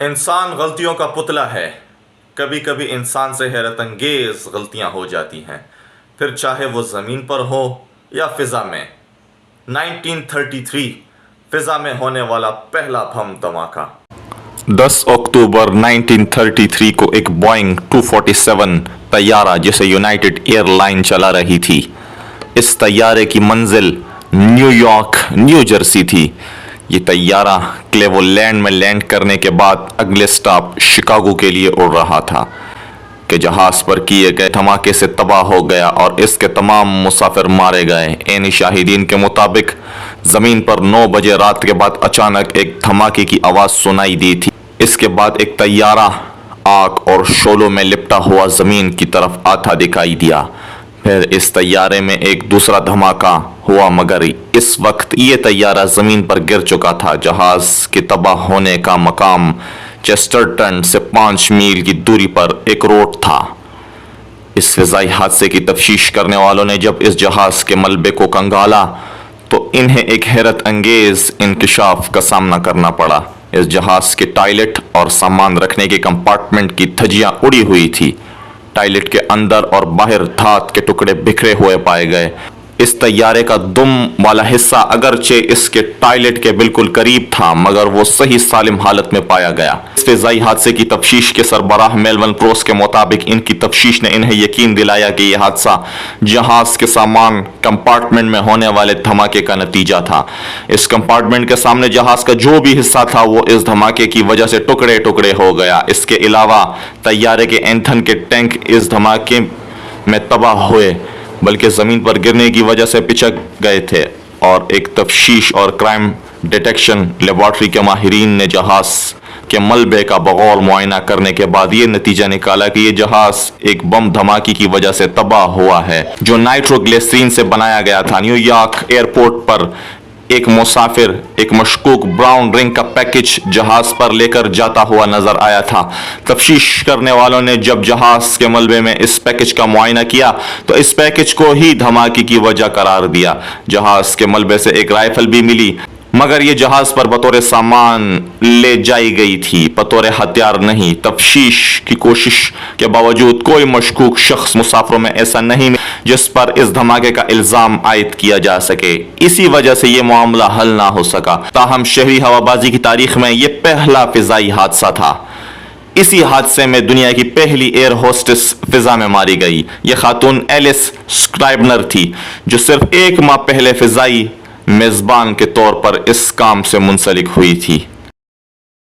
انسان غلطیوں کا پتلا ہے. کبھی کبھی انسان سے حیرت انگیز غلطیاں ہو جاتی ہیں، پھر چاہے وہ زمین پر ہو یا فضا میں. 1933 فضا میں ہونے والا پہلا بم دھماکہ. 10 اکتوبر 1933 کو ایک بوئنگ 247 طیارہ جسے یونائیٹڈ ایئر لائن چلا رہی تھی. اس طیارے کی منزل نیو یارک نیو جرسی تھی. یہ طیارہ کلیولینڈ میں لینڈ کرنے کے بعد اگلے سٹاپ شکاگو کے لیے اڑ رہا تھا کہ جہاز پر کیے گئے دھماکے سے تباہ ہو گیا اور اس کے تمام مسافر مارے گئے. عینی شاہدین کے مطابق زمین پر 9 بجے رات کے بعد اچانک ایک دھماکے کی آواز سنائی دی تھی. اس کے بعد ایک طیارہ آگ اور شعلوں میں لپٹا ہوا زمین کی طرف آتا دکھائی دیا. پھر اس طیارے میں ایک دوسرا دھماکہ ہوا، مگر اس وقت یہ طیارہ زمین پر گر چکا تھا. جہاز کے تباہ ہونے کا مقام چیسٹرٹن سے 5 میل کی دوری پر ایک روڈ تھا. اس فضائی حادثے کی تفتیش کرنے والوں نے جب اس جہاز کے ملبے کو کھنگالا تو انہیں ایک حیرت انگیز انکشاف کا سامنا کرنا پڑا. اس جہاز کے ٹائلٹ اور سامان رکھنے کے کمپارٹمنٹ کی دھجیاں اڑی ہوئی تھی. ٹائلٹ کے اندر اور باہر دھات کے ٹکڑے بکھرے ہوئے پائے گئے. اس طیارے کا دم والا حصہ اگرچہ اس کے ٹائلٹ کے بالکل قریب تھا، مگر وہ صحیح سالم حالت میں پایا گیا. اس فضائی حادثے کی تفتیش کے سربراہ میلون پروس کے مطابق ان کی تفتیش نے انہیں یقین دلایا کہ یہ حادثہ جہاز کے سامان کمپارٹمنٹ میں ہونے والے دھماکے کا نتیجہ تھا. اس کمپارٹمنٹ کے سامنے جہاز کا جو بھی حصہ تھا وہ اس دھماکے کی وجہ سے ٹکڑے ٹکڑے ہو گیا. اس کے علاوہ طیارے کے ایندھن کے ٹینک اس دھماکے میں تباہ ہوئے بلکہ زمین پر گرنے کی وجہ سے پچک گئے تھے. اور ایک تفتیش اور کرائم ڈیٹیکشن لیبارٹری کے ماہرین نے جہاز کے ملبے کا بغور معائنہ کرنے کے بعد یہ نتیجہ نکالا کہ یہ جہاز ایک بم دھماکے کی وجہ سے تباہ ہوا ہے جو نائٹرو گلیسرین سے بنایا گیا تھا. نیو یارک ایئرپورٹ پر ایک مسافر ایک مشکوک براؤن رنگ کا پیکج جہاز پر لے کر جاتا ہوا نظر آیا تھا. تفتیش کرنے والوں نے جب جہاز کے ملبے میں اس پیکج کا معائنہ کیا تو اس پیکج کو ہی دھماکے کی وجہ قرار دیا. جہاز کے ملبے سے ایک رائفل بھی ملی، مگر یہ جہاز پر بطور سامان لے جائی گئی تھی، بطور ہتھیار نہیں. تفتیش کی کوشش کے باوجود کوئی مشکوک شخص مسافروں میں ایسا نہیں جس پر اس دھماکے کا الزام عائد کیا جا سکے. اسی وجہ سے یہ معاملہ حل نہ ہو سکا. تاہم شہری ہوابازی کی تاریخ میں یہ پہلا فضائی حادثہ تھا. اسی حادثے میں دنیا کی پہلی ایئر ہوسٹس فضا میں ماری گئی. یہ خاتون ایلس سکرائبنر تھی جو صرف 1 ماہ پہلے فضائی میزبان کے طور پر اس کام سے منسلک ہوئی تھی.